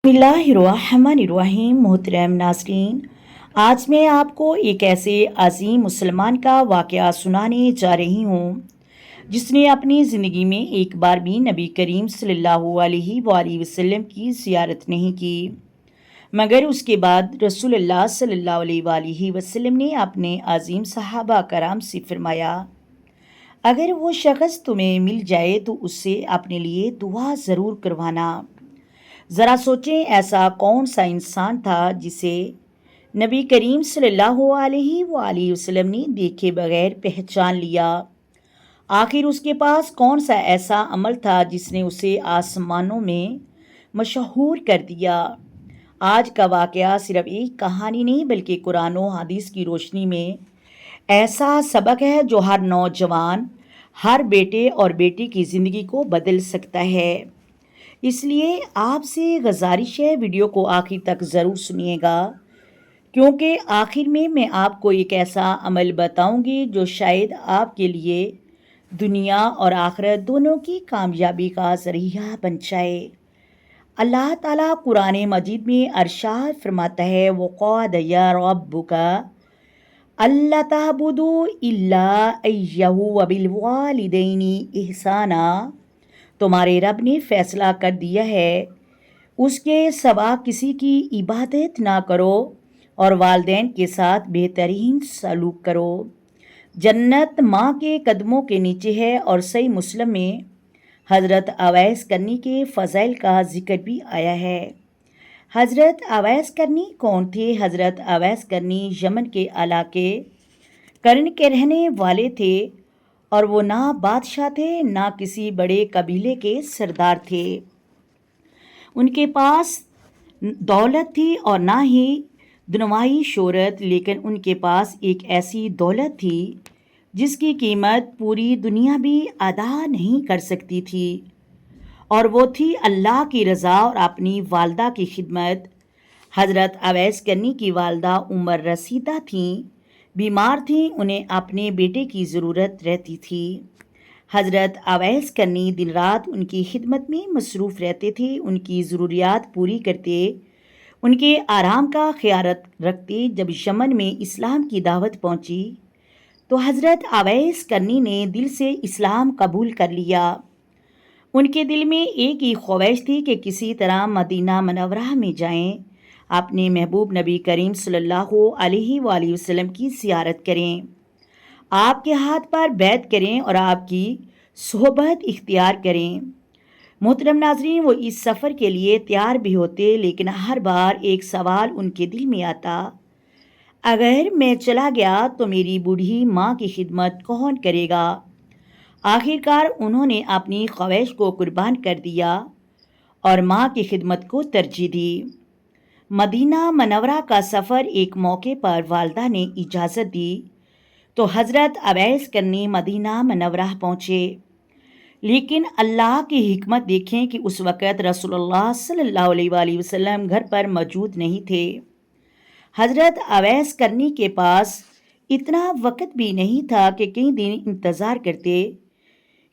बिस्मिल्लाहिर्रहमानिर्रहीम। मोहतरम नाज़रीन, आज मैं आपको एक ऐसे अजीम मुसलमान का वाक़या सुनाने जा रही हूँ जिसने अपनी ज़िंदगी में एक बार भी नबी करीम सल्लल्लाहु अलैहि वसल्लम की ज़ियारत नहीं की, मगर उसके बाद रसूलुल्लाह सल्लल्लाहु अलैहि वसल्लम ने अपने अजीम सहाबा कराम से फरमाया, अगर वो शख्स तुम्हें मिल जाए तो उससे अपने लिए दुआ ज़रूर करवाना। ज़रा सोचें, ऐसा कौन सा इंसान था जिसे नबी करीम सल्लल्लाहु अलैहि वसल्लम ने देखे बगैर पहचान लिया। आखिर उसके पास कौन सा ऐसा अमल था जिसने उसे आसमानों में मशहूर कर दिया। आज का वाक़या सिर्फ एक कहानी नहीं बल्कि कुरान और हदीस की रोशनी में ऐसा सबक है जो हर नौजवान, हर बेटे और बेटी की ज़िंदगी को बदल सकता है। इसलिए आपसे गुजारिश है, वीडियो को आखिर तक ज़रूर सुनिएगा, क्योंकि आखिर में मैं आपको एक ऐसा अमल बताऊंगी जो शायद आपके लिए दुनिया और आखिरत दोनों की कामयाबी का ज़रिया बन जाए। अल्लाह ताला कुरान मजीद में अरशाद फरमाता है, वक़ाल या रब्बुका अल्ला ताबुदू इल्ला इय्याहु व बिल वालिदैनी इहसाना। तुम्हारे रब ने फैसला कर दिया है उसके सिवा किसी की इबादत ना करो और वालिदैन के साथ बेहतरीन सलूक करो। जन्नत माँ के कदमों के नीचे है। और सही मुस्लिम में हज़रत अवैस करनी के फ़ज़ाइल का जिक्र भी आया है। हज़रत अवैस करनी कौन थे? हज़रत अवैस करनी यमन के इलाके करन के रहने वाले थे और वो ना बादशाह थे ना किसी बड़े कबीले के सरदार थे। उनके पास दौलत थी और ना ही दुनियावी शोहरत, लेकिन उनके पास एक ऐसी दौलत थी जिसकी कीमत पूरी दुनिया भी अदा नहीं कर सकती थी, और वो थी अल्लाह की रज़ा और अपनी वालदा की खिदमत। हज़रत अवैस करनी की वालदा उमर रसीदा थीं, बीमार थीं, उन्हें अपने बेटे की ज़रूरत रहती थी। हज़रत अवैस करनी दिन रात उनकी खिदमत में मसरूफ़ रहते थे, उनकी ज़रूरियात पूरी करते, उनके आराम का ख्याल रखते। जब यमन में इस्लाम की दावत पहुंची तो हज़रत अवैस करनी ने दिल से इस्लाम कबूल कर लिया। उनके दिल में एक ही ख्वाहिश थी कि किसी तरह मदीना मनव्वरा में जाएं, अपने महबूब नबी करीम सल्लल्लाहु अलैहि वसल्लम की ज़ियारत करें, आपके हाथ पर बैत करें और आपकी सोहबत इख्तियार करें। मोहतरम नाज़रीन, वो इस सफ़र के लिए तैयार भी होते, लेकिन हर बार एक सवाल उनके दिल में आता, अगर मैं चला गया तो मेरी बूढ़ी माँ की खिदमत कौन करेगा। आखिरकार उन्होंने अपनी ख्वाहिश को कुर्बान कर दिया और माँ की खिदमत को तरजीह दी। मदीना मनव्वरा का सफ़र एक मौके पर वालदा ने इजाज़त दी तो हज़रत अवैस करनी मदीना मनव्वरा पहुँचे। लेकिन अल्लाह की हिकमत देखें कि उस वक़्त रसूलुल्लाह सल्लल्लाहु अलैहि वसल्लम घर पर मौजूद नहीं थे। हज़रत अवैस करनी के पास इतना वक़्त भी नहीं था कि कई दिन इंतज़ार करते,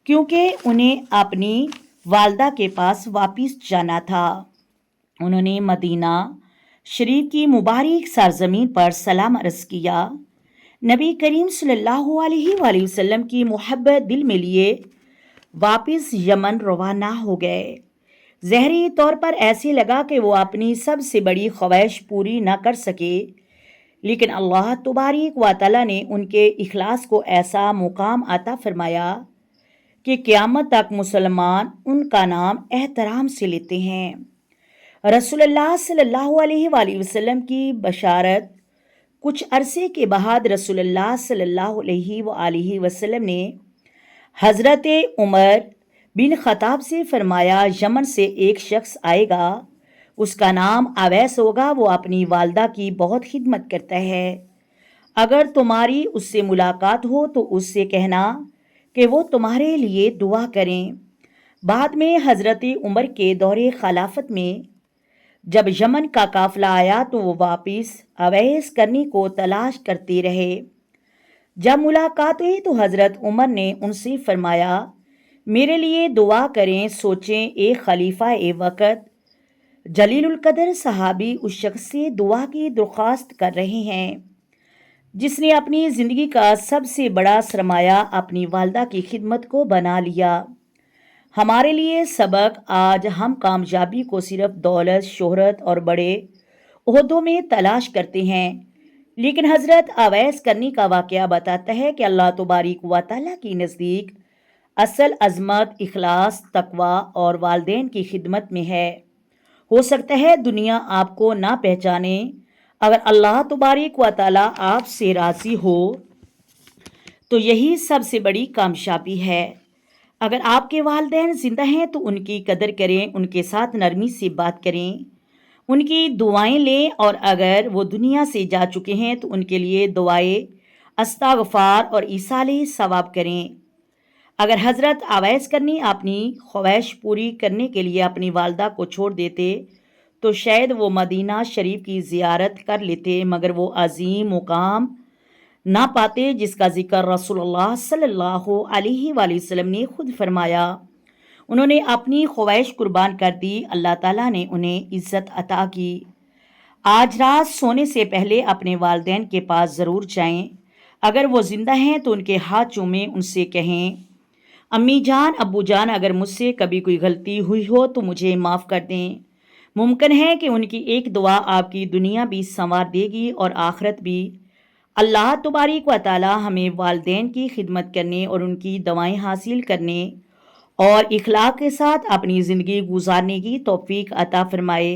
क्योंकि उन्हें अपनी वालदा के पास वापस जाना था। उन्होंने मदीना शरीफ की मुबारक सरजमीन पर सलाम अर्ज़ किया। नबी करीम सल्लल्लाहु अलैहि वसल्लम की मोहब्बत दिल में लिए वापस यमन रवाना हो गए। ज़हरी तौर पर ऐसे लगा कि वो अपनी सबसे बड़ी ख्वाहिश पूरी न कर सके, लेकिन अल्लाह तबारक व तआला ने उनके इखलास को ऐसा मुकाम अता फरमाया कि क़यामत तक मुसलमान उनका नाम एहतराम से लेते हैं। रसूलुल्लाह सल्लल्लाहु अलैहि वसल्लम की बशारत कुछ अरसे के बाद रसूलुल्लाह सल्लल्लाहु अलैहि वसल्लम ने हज़रत उमर बिन ख़त्ताब से फरमाया, यमन से एक शख्स आएगा, उसका नाम अवैस होगा, वो अपनी वालदा की बहुत खिदमत करता है। अगर तुम्हारी उससे मुलाकात हो तो उससे कहना कि वो तुम्हारे लिए दुआ करें। बाद में हज़रत उमर के दौरे खिलाफत में जब यमन का काफ़िला आया तो वो वापस अवैस करनी को तलाश करते रहे। जब मुलाकात हुई तो हज़रत उमर ने उनसे फरमाया, मेरे लिए दुआ करें। सोचें, एक खलीफा ए वक़्त जलील उल कदर सहाबी उस शख्स से दुआ की दरख्वास्त कर रहे हैं जिसने अपनी ज़िंदगी का सबसे बड़ा सरमाया अपनी वालदा की खिदमत को बना लिया। हमारे लिए सबक, आज हम कामयाबी को सिर्फ दौलत, शोहरत और बड़े ओहदों में तलाश करते हैं, लेकिन हज़रत अवैस करनी का वाक़या बताता है कि अल्लाह तबारक व तआला के नज़दीक असल अज़मत इखलास, तकवा और वालदैन की खिदमत में है। हो सकता है दुनिया आपको ना पहचाने, अगर अल्लाह तबारक व तआला आपसे राज़ी हो तो यही सबसे बड़ी कामयाबी है। अगर आपके वालिदैन ज़िंदा हैं तो उनकी कदर करें, उनके साथ नरमी से बात करें, उनकी दुआएं लें, और अगर वो दुनिया से जा चुके हैं तो उनके लिए दुआए इस्तिग़फ़ार और ईसाले सवाब करें। अगर हज़रत अवैस करनी अपनी ख्वाहिश पूरी करने के लिए अपनी वालदा को छोड़ देते तो शायद वो मदीना शरीफ की ज़ियारत कर लेते, मगर वो अजीम मुकाम ना पाते जिसका ज़िक्र रसूलुल्लाह सल्लल्लाहु अलैहि वसल्लम ने खुद फरमाया। उन्होंने अपनी ख्वाहिश कुर्बान कर दी, अल्लाह ताला ने उन्हें इज़्ज़त अता की। आज रात सोने से पहले अपने वालिदैन के पास ज़रूर जाएं। अगर वो ज़िंदा हैं तो उनके हाथ चूमें, उनसे कहें, अम्मी जान, अब्बू जान, अगर मुझसे कभी कोई गलती हुई हो तो मुझे माफ़ कर दें। मुमकिन है कि उनकी एक दुआ आपकी दुनिया भी संवार देगी और आखिरत भी। अल्लाह तबारक व तआला हमें वालिदैन की खिदमत करने और उनकी दवाएं हासिल करने और इखलाक के साथ अपनी ज़िंदगी गुजारने की तौफीक अता फरमाए।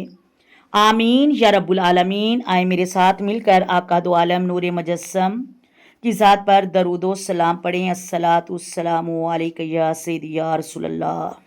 आमीन या रब्बुल आलमीन। आए मेरे साथ मिलकर आका दो आलम नूर मुजस्सम की ज़ात पर दरूद व सलाम पढ़ें। अस्सलातु वस्सलामु अलैका या सय्यदी या रसूलल्लाह।